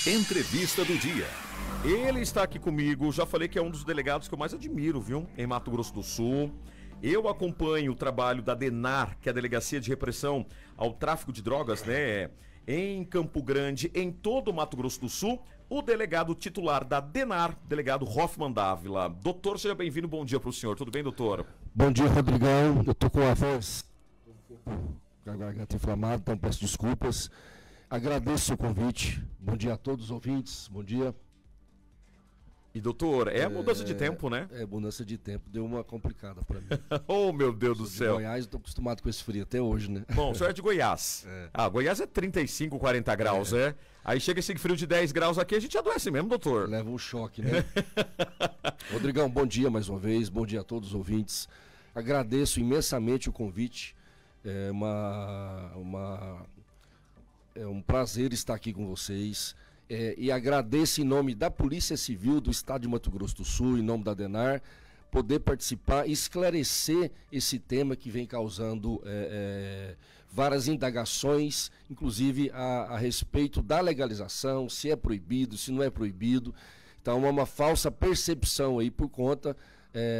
Entrevista do dia. Ele está aqui comigo, já falei que é um dos delegados que eu mais admiro, viu? Em Mato Grosso do Sul. Eu acompanho o trabalho da DENAR, que é a Delegacia de Repressão ao Tráfico de Drogas, né? Em Campo Grande, em todo o Mato Grosso do Sul. O delegado titular da DENAR, delegado Hoffman Dávila. Doutor, seja bem-vindo, bom dia para o senhor. Tudo bem, doutor? Bom dia, Rodrigão. Eu tô com a voz, com a garganta inflamada, então peço desculpas. Agradeço o convite. Bom dia a todos os ouvintes. Bom dia. E doutor, é mudança de tempo, né? É mudança de tempo. Deu uma complicada para mim. Oh, meu Deus do céu. Goiás, estou acostumado com esse frio até hoje, né? Bom, o senhor é de Goiás. Goiás é 35, 40 graus, né? Aí chega esse frio de 10 graus aqui, a gente adoece mesmo, doutor. Leva um choque, né? Rodrigão, bom dia mais uma vez. Bom dia a todos os ouvintes. Agradeço imensamente o convite. É um prazer estar aqui com vocês. E agradeço em nome da Polícia Civil do Estado de Mato Grosso do Sul, em nome da DENAR, poder participar e esclarecer esse tema que vem causando várias indagações, inclusive a respeito da legalização, se é proibido, se não é proibido. Então, é uma falsa percepção aí por conta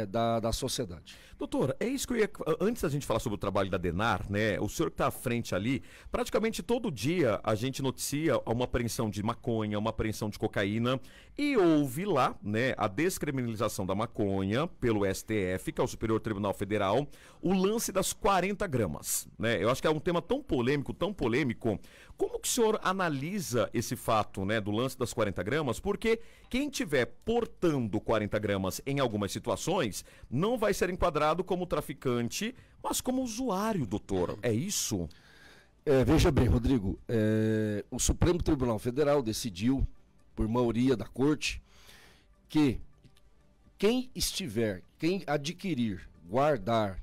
da sociedade. Doutor, é isso que eu ia... Antes da gente falar sobre o trabalho da DENAR, né? O senhor que está à frente ali, praticamente todo dia a gente noticia uma apreensão de maconha, uma apreensão de cocaína, e houve lá, né, a descriminalização da maconha pelo STF, que é o Superior Tribunal Federal, o lance das 40 gramas, né? Eu acho que é um tema tão polêmico, como que o senhor analisa esse fato, né, do lance das 40 gramas? Porque quem tiver portando 40 gramas em algumas situações não vai ser enquadrado como traficante, mas como usuário, doutor. É isso? Veja bem, Rodrigo, o Supremo Tribunal Federal decidiu, por maioria da corte, que quem adquirir, guardar,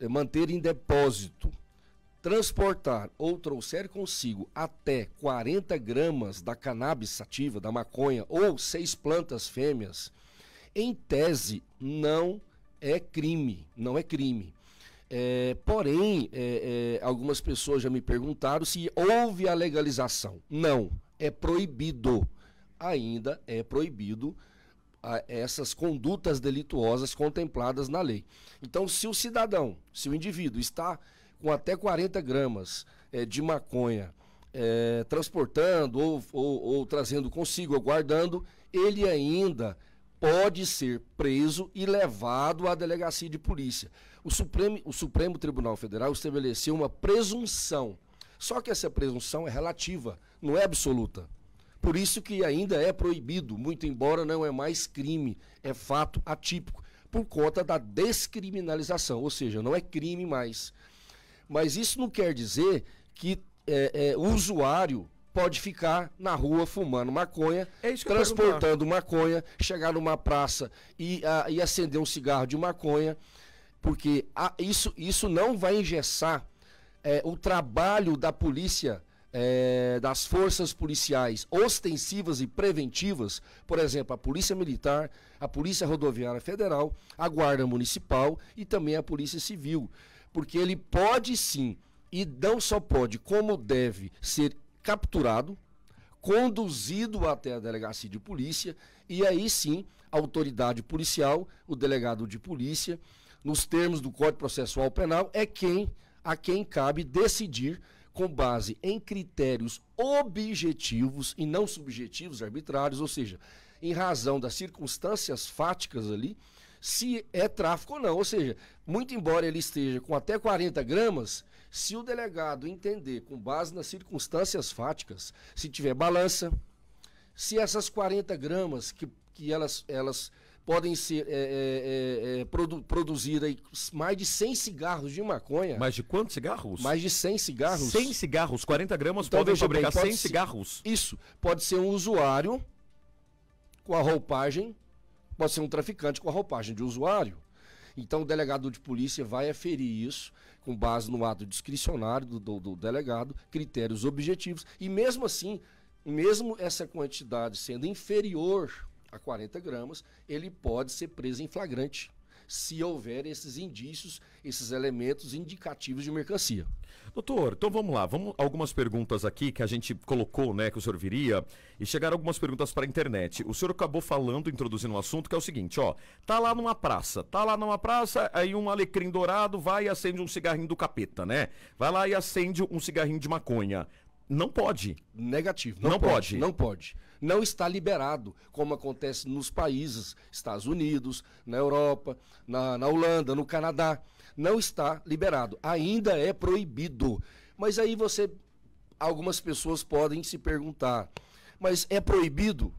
manter em depósito, transportar ou trouxer consigo até 40 gramas da cannabis sativa, da maconha, ou 6 plantas fêmeas, em tese, não é crime. Porém, algumas pessoas já me perguntaram se houve a legalização. Não, é proibido. Ainda é proibido essas condutas delituosas contempladas na lei. Então, se o indivíduo está com até 40 gramas de maconha transportando ou trazendo consigo ou guardando, ele ainda pode ser preso e levado à delegacia de polícia. O Supremo Tribunal Federal estabeleceu uma presunção, só que essa presunção é relativa, não é absoluta. Por isso que ainda é proibido, muito embora não é mais crime, é fato atípico, por conta da descriminalização, ou seja, não é crime mais. Mas isso não quer dizer que o usuário pode ficar na rua fumando maconha, transportando maconha, chegar numa praça e acender um cigarro de maconha, porque isso não vai engessar o trabalho da polícia, das forças policiais ostensivas e preventivas, por exemplo, a Polícia Militar, a Polícia Rodoviária Federal, a Guarda Municipal e também a Polícia Civil, porque ele pode sim, e não só pode, como deve ser capturado, conduzido até a delegacia de polícia, e aí sim a autoridade policial, o delegado de polícia, nos termos do Código Processual Penal, a quem cabe decidir com base em critérios objetivos e não subjetivos, arbitrários, ou seja, em razão das circunstâncias fáticas ali, se é tráfico ou não. Ou seja, muito embora ele esteja com até 40 gramas, se o delegado entender, com base nas circunstâncias fáticas, se tiver balança, se essas 40 gramas que elas podem ser produzir aí mais de 100 cigarros de maconha. Mais de quantos cigarros? Mais de 100 cigarros. 100 cigarros, 40 gramas então, podem fabricar bem, 100 cigarros. Isso, pode ser um usuário com a roupagem, pode ser um traficante com a roupagem de usuário. Então o delegado de polícia vai aferir isso com base no ato discricionário do delegado, critérios objetivos, e mesmo assim, mesmo essa quantidade sendo inferior a 40 gramas, ele pode ser preso em flagrante. se houver esses indícios, esses elementos indicativos de mercancia. Doutor, então vamos lá, algumas perguntas aqui que a gente colocou, né, que o senhor viria, e chegaram algumas perguntas para a internet. O senhor acabou falando, introduzindo um assunto que é o seguinte, ó, tá lá numa praça, aí um alecrim dourado vai e acende um cigarrinho do capeta, né? Vai lá e acende um cigarrinho de maconha. Não pode. Negativo. Não pode. Não pode. Não está liberado, como acontece nos países, Estados Unidos, na Europa, na Holanda, no Canadá. Não está liberado. Ainda é proibido. Mas aí algumas pessoas podem se perguntar, mas é proibido?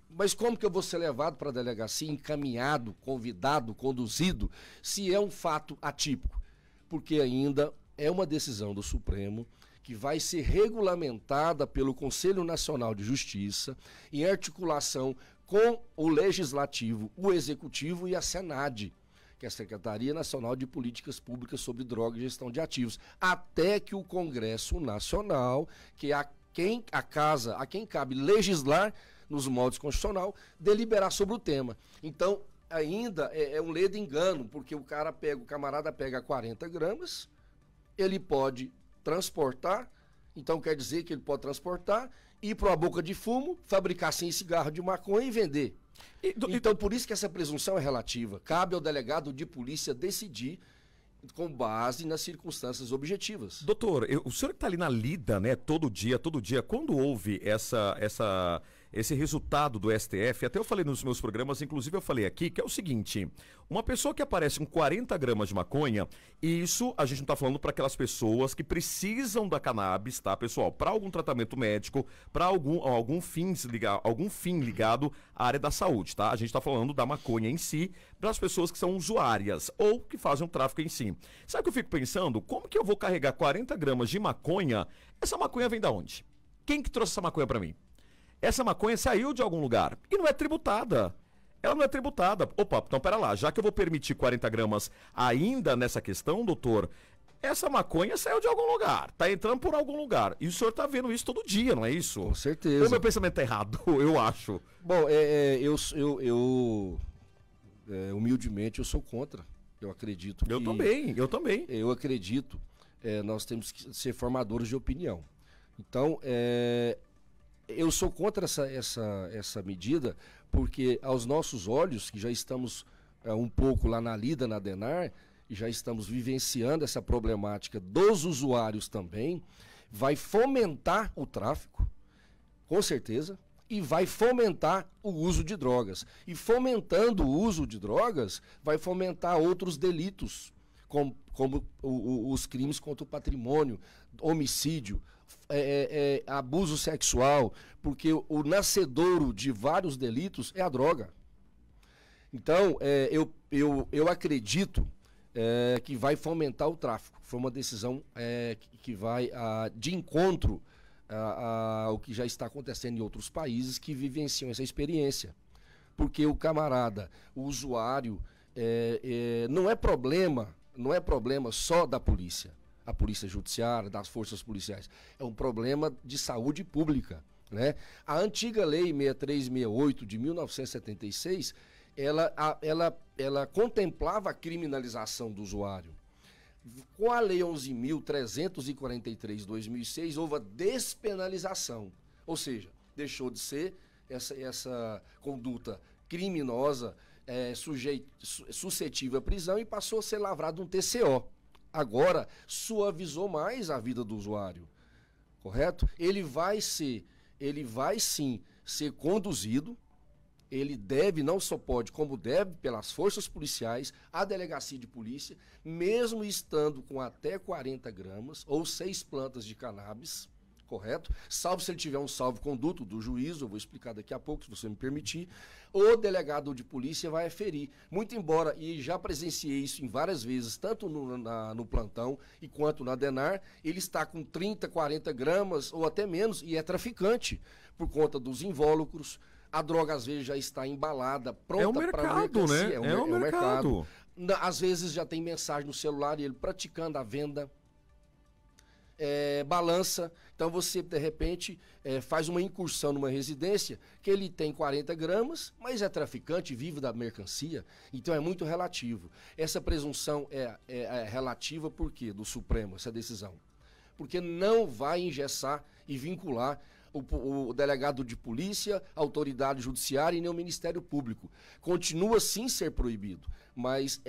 Mas como que eu vou ser levado para a delegacia, encaminhado, convidado, conduzido, se é um fato atípico? Porque ainda é uma decisão do Supremo que vai ser regulamentada pelo Conselho Nacional de Justiça em articulação com o Legislativo, o Executivo e a SENAD, que é a Secretaria Nacional de Políticas Públicas sobre Drogas e Gestão de Ativos, até que o Congresso Nacional, que é a quem cabe legislar nos moldes constitucional, deliberar sobre o tema. Então, ainda é um ledo engano, porque o camarada pega 40 gramas, ele pode transportar, então quer dizer que ele pode transportar, ir para uma boca de fumo, fabricar 100 cigarros de maconha e vender. Então, por isso que essa presunção é relativa. Cabe ao delegado de polícia decidir com base nas circunstâncias objetivas. Doutor, o senhor que está ali na lida, né, todo dia, quando houve esse resultado do STF, até eu falei nos meus programas, inclusive eu falei aqui, que é o seguinte, uma pessoa que aparece com 40 gramas de maconha, isso a gente não está falando para aquelas pessoas que precisam da cannabis, tá, pessoal? Para algum tratamento médico, para algum fim ligado à área da saúde, tá? A gente está falando da maconha em si, para as pessoas que são usuárias ou que fazem o tráfico em si. Sabe o que eu fico pensando? Como que eu vou carregar 40 gramas de maconha? Essa maconha vem da onde? Quem que trouxe essa maconha para mim? Essa maconha saiu de algum lugar e não é tributada. Ela não é tributada. Opa, então pera lá, já que eu vou permitir 40 gramas ainda nessa questão, doutor, essa maconha saiu de algum lugar, tá entrando por algum lugar. E o senhor tá vendo isso todo dia, não é isso? Com certeza. O meu pensamento tá errado, eu acho. Bom, humildemente eu sou contra. Eu acredito que... Eu também. Eu acredito, nós temos que ser formadores de opinião. Então, eu sou contra essa medida, porque aos nossos olhos, que já estamos um pouco lá na lida, na DENAR, e já estamos vivenciando essa problemática dos usuários também, vai fomentar o tráfico, com certeza, e vai fomentar o uso de drogas. E fomentando o uso de drogas, vai fomentar outros delitos, como os crimes contra o patrimônio, homicídio, abuso sexual, porque o nascedouro de vários delitos é a droga. Então, eu acredito que vai fomentar o tráfico. Foi uma decisão que vai de encontro ao que já está acontecendo em outros países que vivenciam essa experiência. Porque o camarada, o usuário, não é problema só da polícia. A polícia judiciária, das forças policiais. É um problema de saúde pública, né? A antiga lei 6368 de 1976, ela contemplava a criminalização do usuário. Com a lei 11.343 de 2006, houve a despenalização, ou seja, deixou de ser essa conduta criminosa, suscetível à prisão, e passou a ser lavrado um TCO. Agora, suavizou mais a vida do usuário, correto? Ele vai sim ser conduzido, ele deve, não só pode, como deve, pelas forças policiais, à delegacia de polícia, mesmo estando com até 40 gramas ou 6 plantas de cannabis, correto? Salvo se ele tiver um salvo-conduto do juízo, eu vou explicar daqui a pouco, se você me permitir, o delegado de polícia vai aferir. Muito embora, e já presenciei isso em várias vezes, tanto no plantão e quanto na DENAR, ele está com 30, 40 gramas ou até menos e é traficante, por conta dos invólucros. A droga às vezes já está embalada, pronta para mercancia. Né? É um mercado. Às vezes já tem mensagem no celular e ele praticando a venda. balança. Então você, de repente, faz uma incursão numa residência que ele tem 40 gramas, mas é traficante, vive da mercancia. Então é muito relativo. Essa presunção é relativa por quê? Do Supremo, essa decisão. Porque não vai engessar e vincular o delegado de polícia, a autoridade judiciária e nem o Ministério Público. Continua sim ser proibido, mas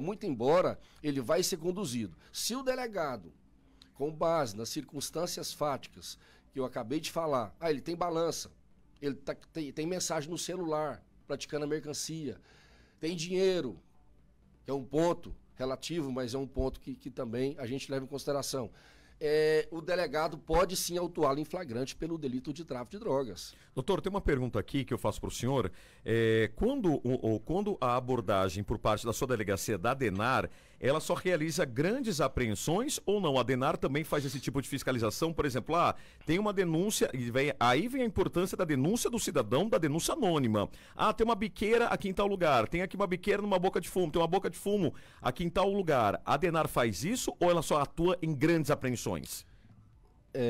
muito embora ele vai ser conduzido. Se o delegado, com base nas circunstâncias fáticas que eu acabei de falar, ele tem balança, ele tem mensagem no celular, praticando a mercancia, tem dinheiro, que é um ponto relativo, mas é um ponto que também a gente leva em consideração. O delegado pode sim autuá-lo em flagrante pelo delito de tráfico de drogas. Doutor, tem uma pergunta aqui que eu faço para o senhor. Quando a abordagem por parte da sua delegacia da Adenar, ela só realiza grandes apreensões ou não? A Adenar também faz esse tipo de fiscalização? Por exemplo, tem uma denúncia, aí vem a importância da denúncia do cidadão, da denúncia anônima. Tem uma biqueira aqui em tal lugar, tem aqui uma biqueira numa boca de fumo, tem uma boca de fumo aqui em tal lugar. A Adenar faz isso ou ela só atua em grandes apreensões?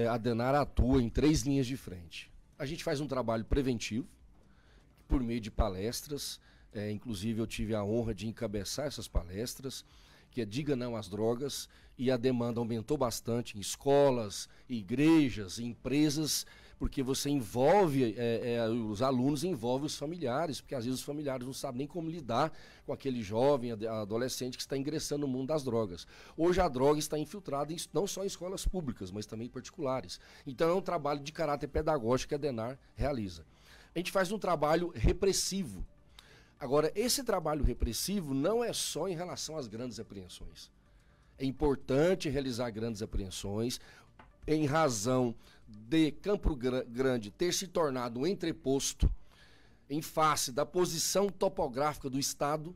A Adenar atua em 3 linhas de frente. A gente faz um trabalho preventivo, por meio de palestras, inclusive eu tive a honra de encabeçar essas palestras, que é Diga Não às Drogas, e a demanda aumentou bastante em escolas, igrejas, empresas, porque você envolve, os alunos envolvem os familiares, porque às vezes os familiares não sabem nem como lidar com aquele jovem, adolescente que está ingressando no mundo das drogas. Hoje a droga está infiltrada não só em escolas públicas, mas também em particulares. Então é um trabalho de caráter pedagógico que a Adenar realiza. A gente faz um trabalho repressivo. Agora, esse trabalho repressivo não é só em relação às grandes apreensões. É importante realizar grandes apreensões em razão de Campo Grande ter se tornado um entreposto em face da posição topográfica do Estado,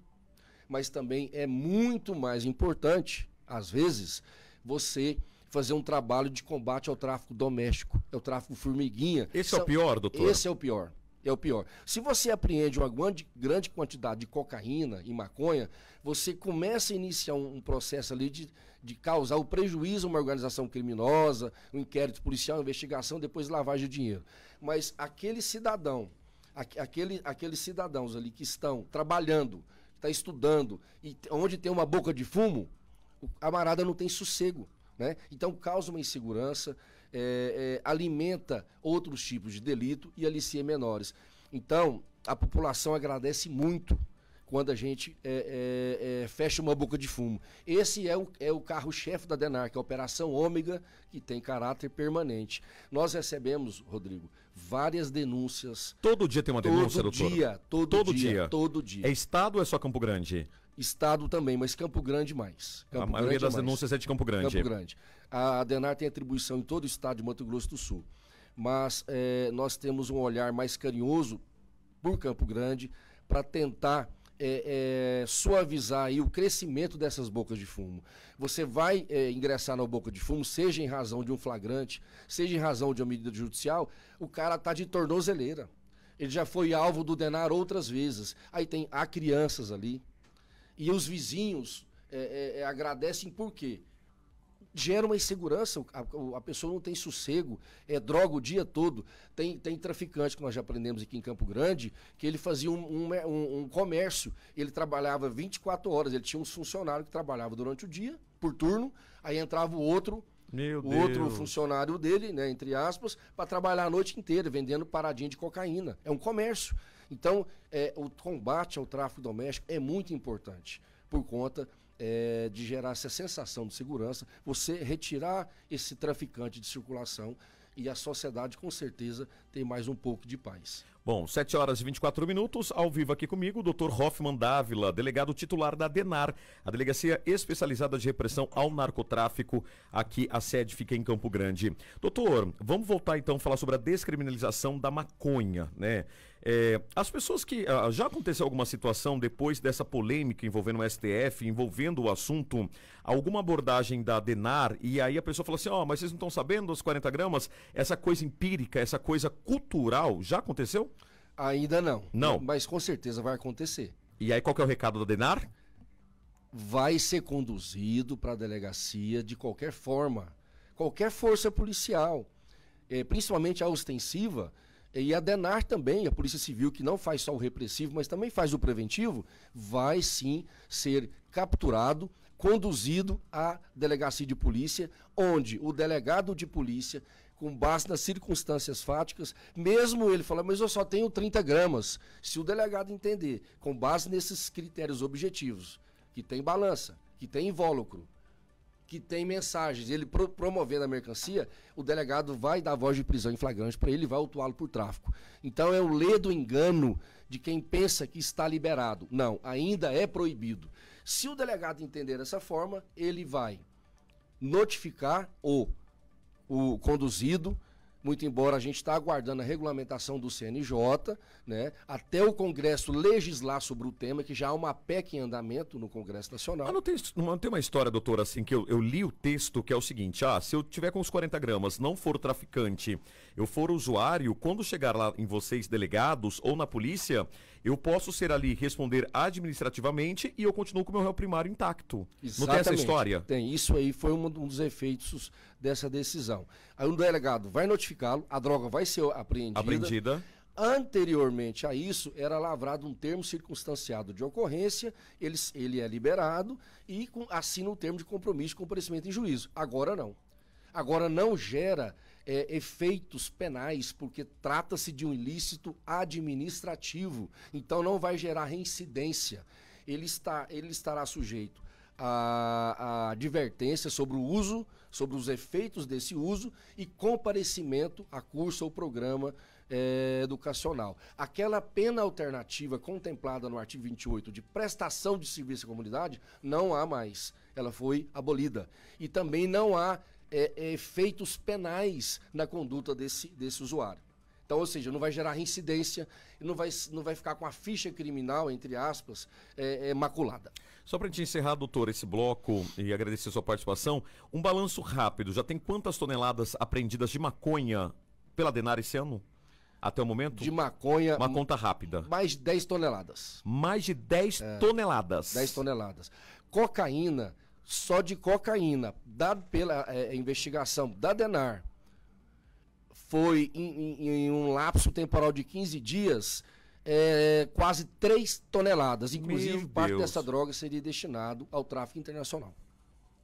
mas também é muito mais importante, às vezes, você fazer um trabalho de combate ao tráfico doméstico, é o tráfico formiguinha. Esse é o pior, doutor? Esse é o pior. É o pior. Se você apreende uma grande quantidade de cocaína e maconha, você começa a iniciar um processo ali de causar o prejuízo a uma organização criminosa, um inquérito policial, uma investigação, depois lavagem de dinheiro. Mas aquele cidadão, aqueles cidadãos ali que estão trabalhando, que estão estudando, e onde tem uma boca de fumo, o camarada não tem sossego, né? Então causa uma insegurança, alimenta outros tipos de delito e alicia menores. Então, a população agradece muito quando a gente fecha uma boca de fumo. Esse é o carro-chefe da Adenar, que é a Operação Ômega, que tem caráter permanente. Nós recebemos, Rodrigo, várias denúncias. Todo dia tem uma denúncia, doutor? Todo dia. É Estado ou é só Campo Grande? Estado também, mas Campo Grande mais. A maioria das denúncias é de Campo Grande. Campo Grande. A Adenar tem atribuição em todo o estado de Mato Grosso do Sul. Mas nós temos um olhar mais carinhoso por Campo Grande para tentar suavizar aí o crescimento dessas bocas de fumo. Você vai ingressar na boca de fumo, seja em razão de um flagrante, seja em razão de uma medida judicial, o cara está de tornozeleira. Ele já foi alvo do Adenar outras vezes. Aí há crianças ali. E os vizinhos agradecem por quê? Gera uma insegurança, a pessoa não tem sossego, droga o dia todo. Tem traficante que nós já aprendemos aqui em Campo Grande, que ele fazia um comércio, ele trabalhava 24 horas, ele tinha uns funcionários que trabalhavam durante o dia, por turno, aí entrava o outro funcionário dele, né, entre aspas, para trabalhar a noite inteira, vendendo paradinha de cocaína. É um comércio. Então, o combate ao tráfico doméstico é muito importante, por conta de gerar essa sensação de segurança, você retirar esse traficante de circulação e a sociedade, com certeza, ter mais um pouco de paz. Bom, 7h24, ao vivo aqui comigo, o Dr. Hoffman Dávila, delegado titular da Adenar, a Delegacia Especializada de Repressão ao Narcotráfico, aqui a sede fica em Campo Grande. Doutor, vamos voltar então a falar sobre a descriminalização da maconha, né? As pessoas que... já aconteceu alguma situação depois dessa polêmica envolvendo o STF, envolvendo o assunto, alguma abordagem da Adenar, e aí a pessoa fala assim, mas vocês não estão sabendo das 40 gramas? Essa coisa empírica, essa coisa cultural, já aconteceu? Ainda não. Não. Mas com certeza vai acontecer. E aí qual que é o recado da Adenar? Vai ser conduzido para a delegacia de qualquer forma. qualquer força policial, principalmente a ostensiva, e a DENAR também, a Polícia Civil, que não faz só o repressivo, mas também faz o preventivo, vai sim ser capturado, conduzido à delegacia de polícia, onde o delegado de polícia, com base nas circunstâncias fáticas, mesmo ele falar, mas eu só tenho 30 gramas, se o delegado entender, com base nesses critérios objetivos, que tem balança, que tem invólucro, que tem mensagens, ele promovendo a mercancia, o delegado vai dar voz de prisão em flagrante para ele e vai autuá-lo por tráfico. Então é o ledo engano de quem pensa que está liberado. Não, ainda é proibido. Se o delegado entender dessa forma, ele vai notificar o conduzido, muito embora a gente está aguardando a regulamentação do CNJ, né, até o Congresso legislar sobre o tema, que já há uma PEC em andamento no Congresso Nacional. Mas não tem uma história, doutor, assim, que eu li o texto, que é o seguinte, se eu tiver com os 40 gramas, não for traficante, eu for usuário, quando chegar lá em vocês, delegados, ou na polícia, eu posso ser ali, responder administrativamente e eu continuo com o meu réu primário intacto. Exatamente. Não tem essa história? Tem, isso aí foi um dos efeitos dessa decisão. Aí o delegado vai notificá-lo, a droga vai ser apreendida. Anteriormente a isso, era lavrado um termo circunstanciado de ocorrência, ele é liberado e assina um termo de compromisso de comparecimento em juízo. Agora não. Agora não gera efeitos penais, porque trata-se de um ilícito administrativo. Então não vai gerar reincidência. Ele estará sujeito a advertência sobre o uso, sobre os efeitos desse uso e comparecimento a curso ou programa educacional. Aquela pena alternativa contemplada no artigo 28 de prestação de serviço à comunidade, não há mais. Ela foi abolida. E também não há efeitos penais na conduta desse usuário. Então, ou seja, não vai gerar reincidência, não vai ficar com a ficha criminal, entre aspas, maculada. Só para a gente encerrar, doutor, esse bloco e agradecer a sua participação, um balanço rápido. Já tem quantas toneladas apreendidas de maconha pela DENAR esse ano? Até o momento? De maconha... Uma conta rápida. Mais de 10 toneladas. Mais de 10 toneladas. 10 toneladas. Cocaína, só de cocaína, dado pela investigação da DENAR, foi em um lapso temporal de 15 dias, quase 3 toneladas. Inclusive, parte dessa droga seria destinado ao tráfico internacional.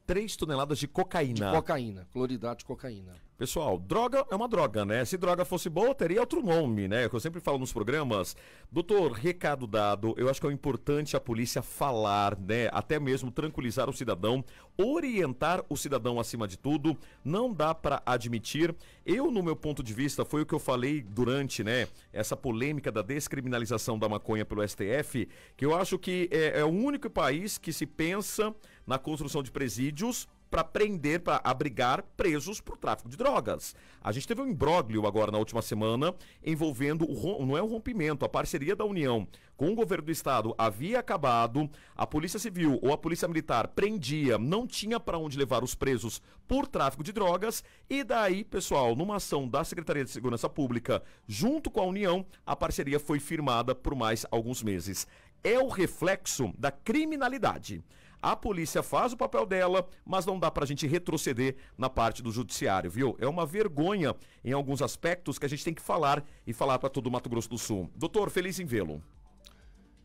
3 toneladas de cocaína. De cocaína, cloridrato de cocaína. Pessoal, droga é uma droga, né? Se droga fosse boa, teria outro nome, né? Que eu sempre falo nos programas. Doutor, recado dado, eu acho que é importante a polícia falar, né? Até mesmo tranquilizar o cidadão, orientar o cidadão acima de tudo. Não dá para admitir. Eu, no meu ponto de vista, foi o que eu falei durante, né, essa polêmica da descriminalização da maconha pelo STF, que eu acho que é o único país que se pensa na construção de presídios para prender, para abrigar presos por tráfico de drogas. A gente teve um imbróglio agora na última semana envolvendo, não é um rompimento, a parceria da União com o governo do estado havia acabado, a Polícia Civil ou a Polícia Militar prendia, não tinha para onde levar os presos por tráfico de drogas e daí, pessoal, numa ação da Secretaria de Segurança Pública junto com a União, a parceria foi firmada por mais alguns meses. É o reflexo da criminalidade. A polícia faz o papel dela, mas não dá pra gente retroceder na parte do judiciário, viu? É uma vergonha em alguns aspectos que a gente tem que falar e falar para todo o Mato Grosso do Sul. Doutor, feliz em vê-lo.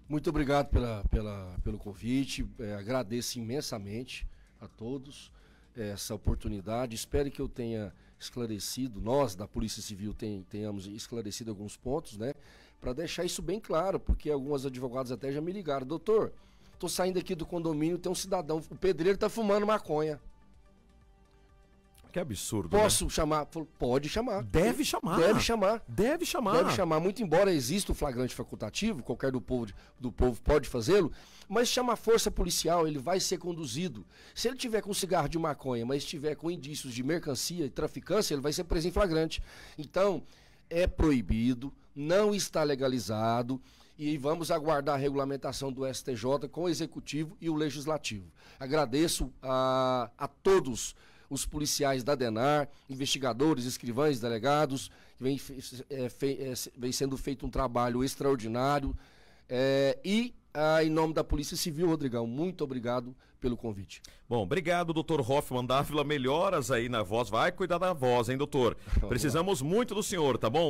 Muito obrigado pelo convite, agradeço imensamente a todos essa oportunidade. Espero que eu tenha esclarecido, nós da Polícia Civil tenhamos esclarecido alguns pontos, né? Para deixar isso bem claro, porque alguns advogados até já me ligaram. Doutor, tô saindo aqui do condomínio, tem um cidadão, o pedreiro tá fumando maconha. Que absurdo, Posso né? chamar? Pode chamar. Deve chamar. Deve chamar. Deve chamar. Deve chamar. Muito embora exista o flagrante facultativo, qualquer do povo pode fazê-lo, mas chama a força policial, ele vai ser conduzido. Se ele tiver com cigarro de maconha, mas estiver com indícios de mercancia e traficância, ele vai ser preso em flagrante. Então, é proibido, não está legalizado, e vamos aguardar a regulamentação do STJ com o Executivo e o Legislativo. Agradeço a todos os policiais da DENAR, investigadores, escrivães, delegados, que vem sendo feito um trabalho extraordinário, e em nome da Polícia Civil, Rodrigão. Muito obrigado pelo convite. Bom, obrigado, doutor Hoffman Dávila. Melhoras aí na voz. Vai cuidar da voz, hein, doutor? Precisamos muito do senhor, tá bom?